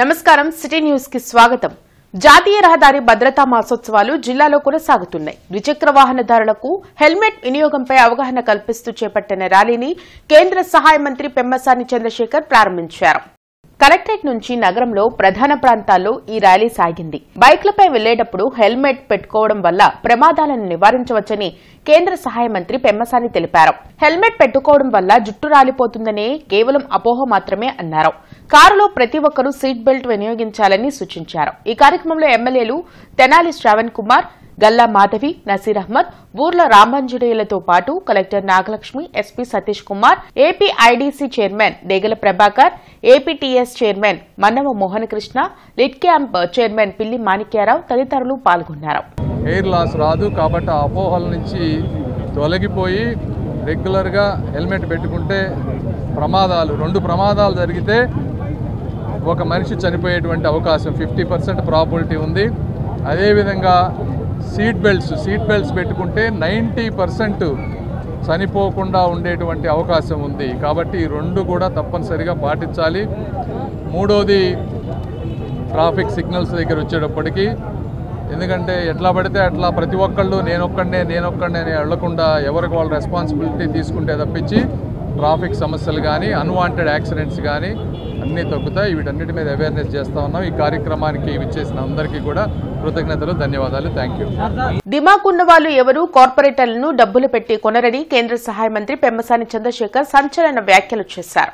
నమస్కారం city news కి స్వాగతం. జాతీయ రహదారి భద్రతా మాసోత్సవాలు జిల్లాలో కొనసాగుతున్నాయి. ద్విచక్ర వాహనదారులకు హెల్మెట్ వినియోగంపై అవగాహన కల్పిస్తూ చేపట్టిన ర్యాలీని కేంద్ర సహాయ మంత్రి పెమ్మసాని చంద్రశేఖర్ ప్రారంభించారు. కలెక్టరేట్ నుంచి నగరంలో ప్రధాన ప్రాంతాల్లో ఈ ర్యాలీ సాగింది. బైక్లపై వెళ్లేటప్పుడు హెల్మెట్ పెట్టుకోవడం వల్ల ప్రమాదాలను నివారించవచ్చని కేంద్ర సహాయ మంత్రి పెమ్మసాని తెలిపారు. హెల్మెట్ పెట్టుకోవడం వల్ల జుట్టు రాలిపోతుందనే కేవలం అపోహ మాత్రమే అన్నారు. కారులో ప్రతి ఒక్కరూ సీట్ బెల్ట్ వినియోగించాలని సూచించారు. ఈ కార్యక్రమంలో ఎమ్మెల్యేలు తెనాలి శ్రావణ్ కుమార్, గల్లా మాధవి, నసీర్ అహ్మద్, బూర్ల రామంజుడేయులతో పాటు collector Nagalakshmi, SP Satish Kumar, AP IDC chairman Degala Prabhakar, APTS chairman Mannava Mohan Krishna, Lidcap chairman Pilli Manikyarao తదితరులు పాల్గొన్నారు. ఎయిర్ లాస్ రాదు కాబట్టి అపోహల నుంచి తొలగిపోయి రెగ్యులర్గా హెల్మెట్ పెట్టుకుంటే రెండు ప్రమాదాలు జరిగితే ఒక మనిషి చనిపోయేటువంటి అవకాశం 50% ప్రాబిలిటీ ఉంది. అదేవిధంగా సీట్ బెల్ట్స్ పెట్టుకుంటే 90% చనిపోకుండా ఉండేటువంటి అవకాశం ఉంది. కాబట్టి ఈ రెండు కూడా తప్పనిసరిగా పాటించాలి. మూడోది ట్రాఫిక్ సిగ్నల్స్ దగ్గర వచ్చేటప్పటికి, ఎందుకంటే ఎట్లా పడితే అట్లా ప్రతి ఒక్కళ్ళు నేనొక్కడే అని వెళ్లకుండా ఎవరికి వాళ్ళ రెస్పాన్సిబిలిటీ తీసుకుంటే తప్పించి ట్రాఫిక్ సమస్యలు కానీ అన్వాంటెడ్ యాక్సిడెంట్స్ కానీ అన్నీ తగ్గుతాయి. వీటన్నిటి మీద అవేర్నెస్ చేస్తూ ఉన్నాం. ఈ కార్యక్రమానికి విచ్చేసిన అందరికీ కూడా కృతజ్ఞతలు, ధన్యవాదాలు. Thank you. దిమాకున్న వాళ్ళు ఎవరూ కార్పొరేటర్లను డబ్బులు పెట్టి కొనరని కేంద్ర సహాయ మంత్రి పెమ్మసాని చంద్రశేఖర్ సంచలన వ్యాఖ్యలు చేశారు.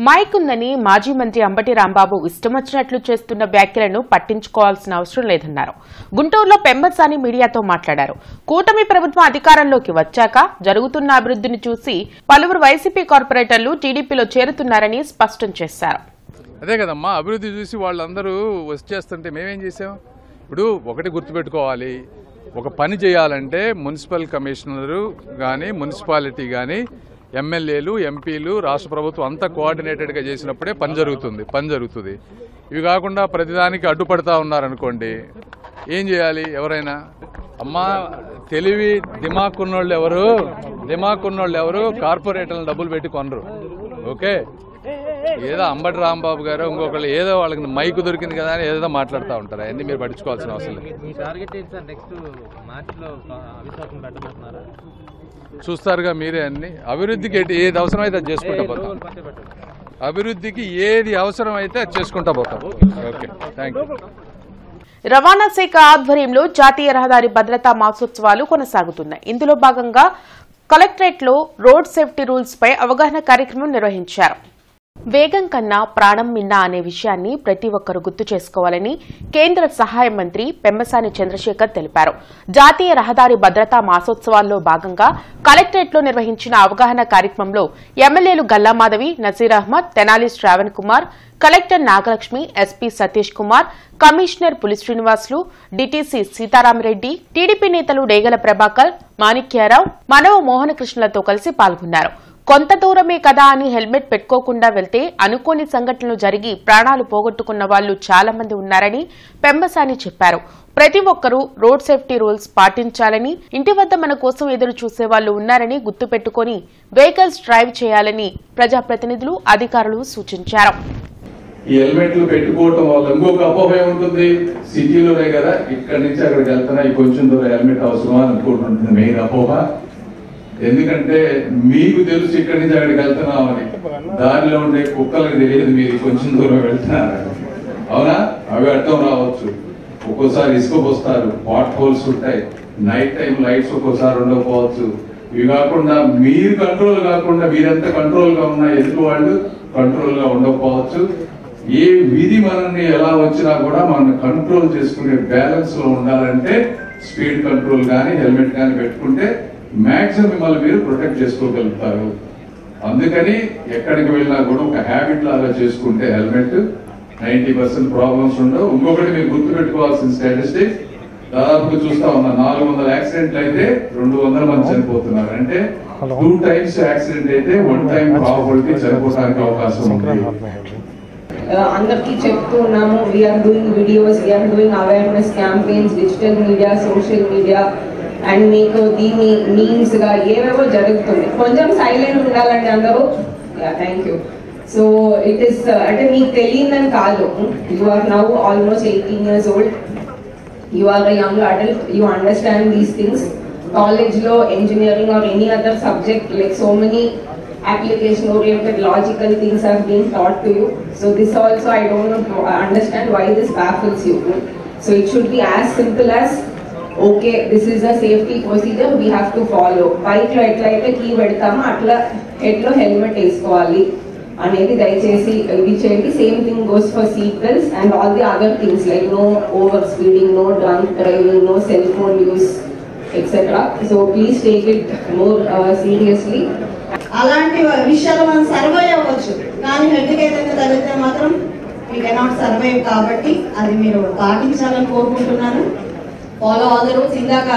మైక్ ఉందని మాజీ మంత్రి అంబటి రాంబాబు ఇష్టమొచ్చినట్లు చేస్తున్న వ్యాఖ్యలను పట్టించుకోవాల్సిన అవసరం లేదన్నారు. గుంటూరులో పెమ్మసాని మీడియాతో మాట్లాడారు. కూటమి ప్రభుత్వం అధికారంలోకి వచ్చాక జరుగుతున్న అభివృద్ధిని చూసి పలువురు వైసీపీ కార్పొరేటర్లు టీడీపీలో చేరుతున్నారని స్పష్టం చేశారు. అదే కదమ్మా, అభివృద్ధి చూసి వాళ్ళందరూ వచ్చేస్తుంటే మేమేం చేసాం? ఇప్పుడు ఒకటి గుర్తుపెట్టుకోవాలి, ఒక పని చేయాలంటే మున్సిపల్ కమిషనరు కానీ మున్సిపాలిటీ కానీ ఎమ్మెల్యేలు, ఎంపీలు, రాష్ట్ర ప్రభుత్వం అంతా కోఆర్డినేటెడ్గా చేసినప్పుడే పని జరుగుతుంది. ఇవి కాకుండా ప్రతిదానికి అడ్డుపడతా ఉన్నారనుకోండి, ఏం చేయాలి? ఎవరైనా అమ్మా తెలివి దిమాకున్నోళ్ళు ఎవరు కార్పొరేటర్లను డబ్బులు పెట్టి కొనరు. ఓకే, ఏదో అంబటి రాంబాబు గారు ఇంకొకళ్ళు ఏదో వాళ్ళకి మైకు దొరికింది కదా అని ఏదో మాట్లాడుతూ ఉంటారు. అవన్నీ మీరు పట్టించుకోవాల్సిన అవసరం లేదు. చూస్తారుగా మీరే అన్ని. అభివృద్ధికి ఏది అవసరమైతే అది చేసుకుంటూ పోతాం. అభివృద్ధికి ఏది అవసరమైతే అది చేసుకుంటూ పోతాం. Okay, thank you. రవాణా శాఖ ఆధ్వర్యంలో జాతీయ రహదారి భద్రతా మాసోత్సవాలు కొనసాగుతున్నాయి. ఇందులో భాగంగా కలెక్టరేట్ లో రోడ్ సేఫ్టీ రూల్స్ పై అవగాహన కార్యక్రమం నిర్వహించారు. వేగం కన్నా ప్రాణం మిన్న అనే విషయాన్ని ప్రతి ఒక్కరూ గుర్తు చేసుకోవాలని కేంద్ర సహాయ మంత్రి పెమ్మసాని చంద్రశేఖర్ తెలిపారు. జాతీయ రహదారి భద్రతా మాసోత్సవాల్లో భాగంగా కలెక్టరేట్ లో నిర్వహించిన అవగాహన కార్యక్రమంలో ఎమ్మెల్యేలు Galla Madhavi, Naseer Ahmed, Tenali Shravan Kumar, collector Nagalakshmi, SP Satish Kumar, commissioner Puli Srinivasulu, DTC Sitarama Reddy, TDP నేతలు డేగల ప్రభాకర్, మాణిక్యారావు, మనవ మోహన కృష్ణలతో కలిసి పాల్గొన్నారు. కొంత దూరమే కదా అని హెల్మెట్ పెట్టుకోకుండా వెళ్తే అనుకోని సంఘటనలు జరిగి ప్రాణాలు పోగొట్టుకున్న వాళ్లు చాలా మంది ఉన్నారని పెమ్మసాని చెప్పారు. ప్రతి ఒక్కరూ రోడ్ సేఫ్టీ రూల్స్ పాటించాలని, ఇంటి వద్ద మన కోసం ఎదురు చూసే వాళ్లు ఉన్నారని గుర్తుపెట్టుకుని వెహికల్స్ డ్రైవ్ చేయాలని ప్రజాప్రతినిధులు, అధికారులు సూచించారు. ఈ హెల్మెట్లు పెట్టుకోవటం వల్ల ఇంకొక అపోహ ఉంటుంది, సిటీలోనే కదా ఇక్కడి నుంచి అక్కడికి వెళ్తున్నా ఈ కొంచెం దూరం హెల్మెట్ అవసరమా అనుకుంటుంది. మెయిన్ అపోహ. ఎందుకంటే మీకు తెలుసు ఇక్కడి నుంచి అక్కడికి వెళ్తున్నామని, దారిలో ఉండే కుక్కలకు తెలియదు మీరు కొంచెం దూరం వెళ్తున్నారని. అవునా? అవి అర్థం రావచ్చు. ఒక్కోసారి ఇసుక పోస్తారు, పాట్ హోల్స్ ఉంటాయి, నైట్ టైం లైట్స్ ఒక్కోసారి ఉండకపోవచ్చు. ఇవి కాకుండా మీరు కంట్రోల్ కాకుండా మీరెంత కంట్రోల్ గా ఉన్నా ఎదుటి వాళ్ళు కంట్రోల్ గా ఉండకపోవచ్చు. ఏ విధి మనల్ని ఎలా వచ్చినా కూడా మనం కంట్రోల్ చేసుకునే బ్యాలెన్స్ లో ఉండాలంటే స్పీడ్ కంట్రోల్ కానీ హెల్మెట్ కానీ పెట్టుకుంటే మ్యాక్సిమం మిమ్మల్ని మీరు ప్రొటెక్ట్ చేసుకోగలుగుతారు. అందుకని ఎక్కడికి వెళ్ళినా కూడా ఒక హ్యాబిట్ లాగా చేసుకుంటే హెల్మెట్ 90% ప్రాబ్లమ్స్ ఉండవు. ఇంకొకటి మీరు గుర్తుపెట్టుకోవాల్సిన స్టాటిస్టిక్స్, దాదాపుగా చూస్తా ఉన్నా 400 యాక్సిడెంట్లు అయితే 200 మంది చనిపోతున్నారు. అంటే 2 times యాక్సిడెంట్ అయితే 1 time ప్రాబబిలిటీ చనిపోవడానికి అవకాశం ఉంది. అందరికీ చెప్తూ ఉన్నాము. We are doing videos, we are doing awareness campaigns, digital media, social media, and మీకు దీన్ని మీమ్స్ గా ఏవేవో జరుగుతుంది. కొంచెం సైలెంట్ ఉండాలండి అందరూ. Thank you. So it is అంటే మీకు తెలియదని కాదు. You are now almost 18 years old. You are a young adult. You understand these things. College lo engineering or any other subject, like so many application oriented logical things have been taught to you. So this also I don't understand why this baffles you. So it should be as simple as, okay, this is a safety procedure we have to follow. Bike lo eట్లాయితే key పెడతామో అట్లా head లో helmet వేసుకోవాలి అనేది దయచేసి ఇది చేయండి. Same thing goes for seat belts and all the other things like no over speeding, no drunk driving, no cell phone use etcetera. So please take it more seriously. అలాంటి విషయాలు మనం survive అవ్వచ్చు, కానీ హెడ్కి ఏదైనా తగిలితే మాత్రం వీ కెనాట్ సర్వైవ్. కాబట్టి అది మీరు పాటించాలని కోరుకుంటున్నాను. Follow all the rules. ఇందాక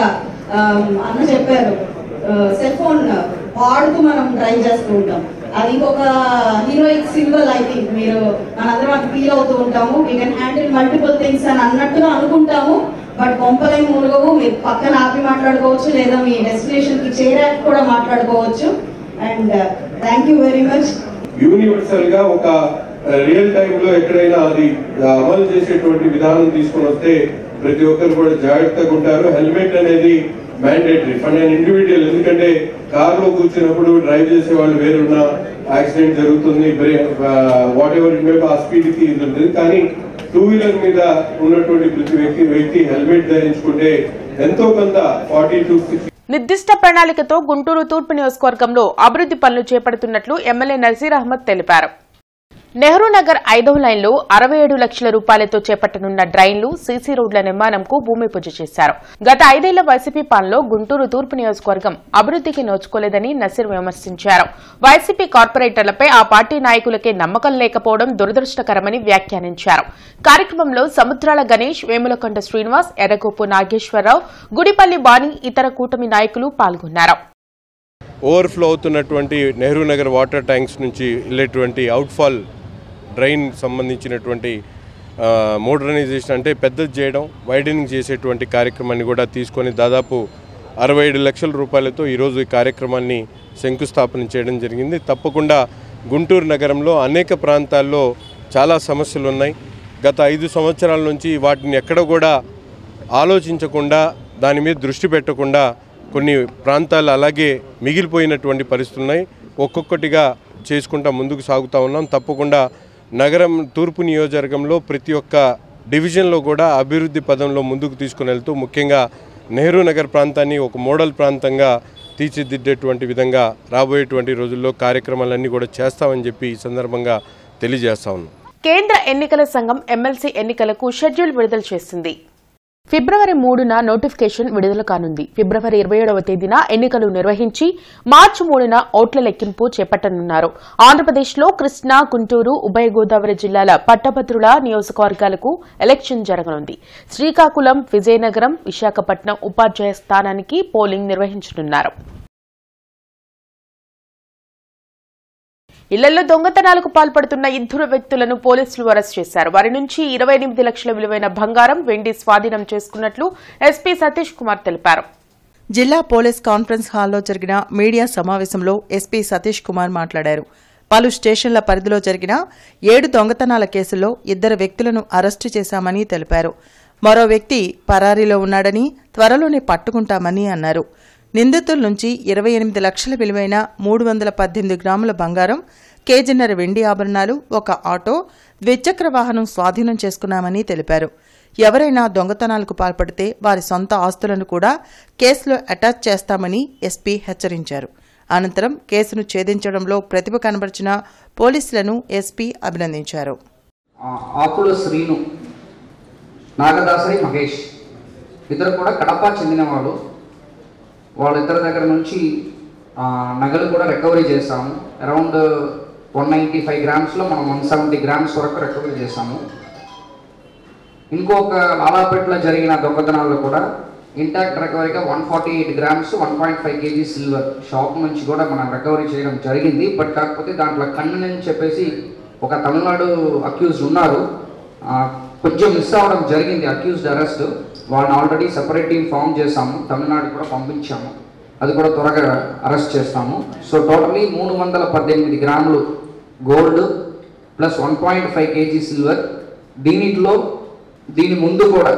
అన్న చెప్పారు, సెల్ ఫోన్ వాడుతూ మనం డ్రైవ్ చేస్తూ ఉంటాం. అది ఇంకొక హీరోయిక్ సింబల్. ఐ థింక్ మీరు మనందరం అది ఫీల్ అవుతూ ఉంటాము. We can handle multiple things అని అన్నట్టుగా అనుకుంటాము, బట్ కొంపలే మునుగవు. మీరు పక్కన ఆపి మాట్లాడుకోవచ్చు, లేదా మీ డెస్టినేషన్ కి చేరాక కూడా మాట్లాడుకోవచ్చు. And thank you very much. Universal గా ఒక రియల్ టైమ్ లో ఎక్కడైనా అది అమలు చేసేటువంటి విధానం తీసుకుని వస్తే ప్రతి ఒక్కరు కూడా జాగ్రత్తగా ఉంటారు. హెల్మెట్ అనేది మ్యాండేటరీ ఫర్ అన్ ఇండివిజువల్. ఎందుకంటే కార్ లో కూర్చున్నప్పుడు డ్రైవ్ చేసే వాళ్ళు వేరున్న యాక్సిడెంట్ జరుగుతుంది, వాట్ ఎవర్ ఇట్ మే ఆ స్పీడ్ కి ఉంటుంది. కానీ టూ వీలర్ మీద ఉన్నటువంటి ప్రతి వ్యక్తి హెల్మెట్ ధరించుకుంటే ఎంతో కొంత 40 to 60. నిర్దిష్ట ప్రణాళికతో గుంటూరు తూర్పు నియోజకవర్గంలో అభివృద్ధి పనులు చేపడుతున్నట్లు ఎమ్మెల్యే నజీర్ అహ్మద్ తెలిపారు. నెహ్రూ నగర్ 5వ లైన్లో 67 లక్షల రూపాయలతో చేపట్టనున్న డ్రైన్లు, సీసీ రోడ్ల నిర్మాణంకు భూమి పూజ చేశారు. గత 5 ఏళ్ల వైసీపీ పాలనలో గుంటూరు తూర్పు నియోజకవర్గం అభివృద్ధికి నోచుకోలేదని నసీర్ విమర్శించారు. వైసీపీ కార్పొరేటర్లపై ఆ పార్టీ నాయకులకే నమ్మకం లేకపోవడం దురదృష్టకరమని వ్యాఖ్యానించారు. కార్యక్రమంలో సముద్రాల గణేష్, వేములకొండ శ్రీనివాస్, ఎర్రగోపు నాగేశ్వరరావు, గుడిపల్లి బాణి, ఇతర కూటమి నాయకులు పాల్గొన్నారు. ఓవర్ఫ్లో అవుతున్నటువంటి నెహ్రూ నగర్ వాటర్ ట్యాంక్స్ నుంచి వెళ్ళేటువంటి అవుట్ఫాల్ డ్రైన్ సంబంధించినటువంటి మోడర్నైజేషన్ అంటే పెద్దది చేయడం, వైడనింగ్ చేసేటువంటి కార్యక్రమాన్ని కూడా తీసుకొని దాదాపు 67 లక్షల రూపాయలతో ఈరోజు ఈ కార్యక్రమాన్ని శంకుస్థాపన చేయడం జరిగింది. తప్పకుండా గుంటూరు నగరంలో అనేక ప్రాంతాల్లో చాలా సమస్యలు ఉన్నాయి. గత 5 సంవత్సరాల నుంచి వాటిని ఎక్కడ కూడా ఆలోచించకుండా, దాని మీద దృష్టి పెట్టకుండా కొన్ని ప్రాంతాలు అలాగే మిగిలిపోయినటువంటి పరిస్థితులు ఉన్నాయి. ఒక్కొక్కటిగా చేసుకుంటా ముందుకు సాగుతూ ఉన్నాం. తప్పకుండా నగరం తూర్పు నియోజకవర్గంలో ప్రతి ఒక్క డివిజన్లో కూడా అభివృద్ధి పదంలో ముందుకు తీసుకుని వెళ్తూ ముఖ్యంగా నెహ్రూ నగర్ ప్రాంతాన్ని ఒక మోడల్ ప్రాంతంగా తీర్చిదిద్దేటువంటి విధంగా రాబోయేటువంటి రోజుల్లో కార్యక్రమాలన్నీ కూడా చేస్తామని చెప్పి ఈ సందర్భంగా తెలియజేస్తా ఉన్నాం. కేంద్ర ఎన్నికల సంఘం ఎమ్మెల్సీ ఎన్నికలకు షెడ్యూల్ విడుదల చేసింది. ఫిబ్రవరి 3న నోటిఫికేషన్ విడుదల కానుంది. ఫిబ్రవరి 27వ తేదీన ఎన్నికలు నిర్వహించి మార్చి 3న ఓట్ల లెక్కింపు చేపట్టనున్నారు. ఆంధ్రప్రదేశ్లో కృష్ణా, గుంటూరు, ఉభయ గోదావరి జిల్లాల పట్టభద్రుల నియోజకవర్గాలకు ఎలక్షన్ జరగనుంది. శ్రీకాకుళం, విజయనగరం, విశాఖపట్నం ఉపాధ్యాయ స్థానానికి పోలింగ్ నిర్వహించనున్నారు. ఇళ్లలో దొంగతనాలకు పాల్పడుతున్న 2 వ్యక్తులను పోలీసులు అరెస్ట్ చేశారు. వారి నుంచి 28 లక్షల విలువైన బంగారం, వెండి స్వాధీనం చేసుకున్నట్లు ఎస్పీ సతీష్ కుమార్ తెలిపారు. జిల్లా పోలీస్ కాన్ఫరెన్స్ హాల్లో జరిగిన మీడియా సమావేశంలో ఎస్పీ సతీష్ కుమార్ మాట్లాడారు. పలు స్టేషన్ల పరిధిలో జరిగిన 7 దొంగతనాల కేసుల్లో 2 వ్యక్తులను అరెస్టు చేశామని తెలిపారు. మరో వ్యక్తి పరారీలో ఉన్నాడని, త్వరలోనే పట్టుకుంటామని అన్నారు. నిందితుల నుంచి 28 లక్షల విలువైన 318 గ్రాముల బంగారం, కేజీన్నర వెండి ఆభరణాలు, 1 ఆటో, ద్విచక్ర వాహనం స్వాధీనం చేసుకున్నామని తెలిపారు. ఎవరైనా దొంగతనాలకు పాల్పడితే వారి సొంత ఆస్తులను కూడా కేసులో అటాచ్ చేస్తామని ఎస్పీ హెచ్చరించారు. అనంతరం కేసును ఛేదించడంలో ప్రతిభ కనబరిచిన పోలీసులను ఎస్పీ అభినందించారు. ఆకుల శ్రీను, నాగదాసరి మహేష్ ఇద్దరు కూడా కడప చెందినవాళ్ళు. వాళ్ళిద్దరి దగ్గర నుంచి నగలు కూడా రికవరీ చేస్తాము. అరౌండ్ 195 గ్రామ్స్లో మనం 170 గ్రామ్స్ వరకు రికవరీ చేస్తాము. ఇంకొక లాలాపేటలో జరిగిన దొంగతనాల్లో కూడా ఇంటాక్ట్ రికవరీగా 148 గ్రామ్స్ 1.5 kg సిల్వర్ షాప్ నుంచి కూడా మనం రికవరీ చేయడం జరిగింది. బట్ కాకపోతే దాంట్లో కన్ను అని చెప్పేసి ఒక తమిళనాడు అక్యూజ్డ్ ఉన్నారు, కొంచెం మిస్ అవ్వడం జరిగింది అక్యూజ్డ్ అరెస్ట్. వాళ్ళని ఆల్రెడీ సెపరేట్ టీమ్ ఫామ్ చేసాము, తమిళనాడు కూడా పంపించాము, అది కూడా త్వరగా అరెస్ట్ చేస్తాము. సో టోటలీ 318 గ్రాములు గోల్డ్, ప్లస్ 1.5 కేజీ సిల్వర్. దీని ముందు కూడా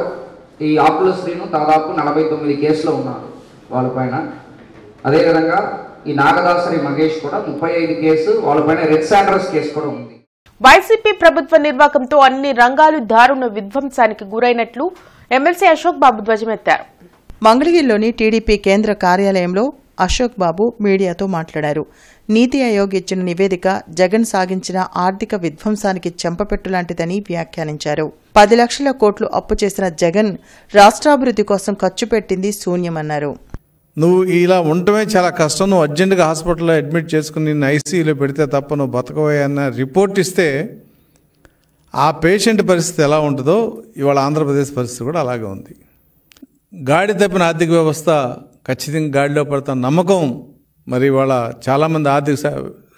ఈ ఆకుల శ్రీను దాదాపు 49 కేసులో ఉన్నారు వాళ్ళపైన. అదేవిధంగా ఈ నాగదాసరి మహేష్ కూడా 35 కేసు, వాళ్ళపైన రెడ్ శాండర్స్ కేసు కూడా ఉంది. వైసీపీ ప్రభుత్వ నిర్వాకంతో అన్ని రంగాలు దారుణ విధ్వంసానికి గురైనట్లు ఎమ్మెల్సీ అశోక్ బాబు ధ్వజమెత్తారు. మంగళగిరిలోని టీడీపీ కేంద్ర కార్యాలయంలో అశోక్ బాబు మీడియాతో మాట్లాడారు. నీతి ఆయోగ్ ఇచ్చిన నివేదిక జగన్ సాగించిన ఆర్థిక విధ్వంసానికి చెంపపెట్టులాంటిదని వ్యాఖ్యానించారు. 10 లక్షల కోట్లు అప్పు చేసిన జగన్ రాష్ట్రాభివృద్ధి కోసం ఖర్చు పెట్టింది శూన్యమన్నారు. నువ్వు ఇలా ఉండటమే చాలా కష్టం, నువ్వు అర్జెంటుగా హాస్పిటల్లో అడ్మిట్ చేసుకుని నిన్ను ఐసీయూలో పెడితే తప్ప నువ్వు బతకవే అన్న రిపోర్ట్ ఇస్తే ఆ పేషెంట్ పరిస్థితి ఎలా ఉంటుందో ఇవాళ ఆంధ్రప్రదేశ్ పరిస్థితి కూడా అలాగే ఉంది. గాడి తప్పిన ఆర్థిక వ్యవస్థ ఖచ్చితంగా గాడిలో పడుతున్న నమ్మకం మరి ఇవాళ చాలామంది ఆర్థిక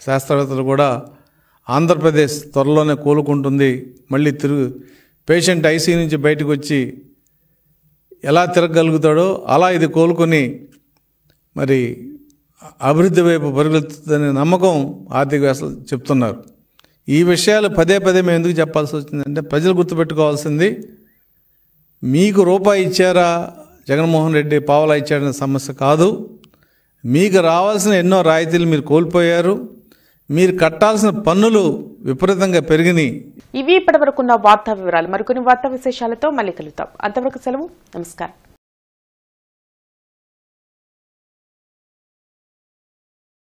శాస్త్రవేత్తలు కూడా ఆంధ్రప్రదేశ్ త్వరలోనే కోలుకుంటుంది, మళ్ళీ పేషెంట్ ఐసీయూ నుంచి బయటకు వచ్చి ఎలా తిరగగలుగుతాడో అలా ఇది కోలుకొని మరి అభివృద్ధి వైపు పరుగులెత్తుతుందనే నమ్మకం ఆర్థిక వ్యవస్థలు చెప్తున్నారు. ఈ విషయాలు పదే మేము ఎందుకు చెప్పాల్సి వచ్చిందంటే ప్రజలు గుర్తుపెట్టుకోవాల్సింది మీకు రూపాయి ఇచ్చారా జగన్మోహన్ రెడ్డి పావలా ఇచ్చాడనే సమస్య కాదు. మీకు రావాల్సిన ఎన్నో రాయితీలు మీరు కోల్పోయారు, మీరు కట్టాల్సిన పన్నులు విపరీతంగా పెరిగినాయి. ఇవి ఇప్పటివరకున్న వార్తా వివరాలు. మరికొన్ని వార్తా విశేషాలతో మళ్ళీ కలుద్దాం. అంతవరకు సెలవు. నమస్కారం.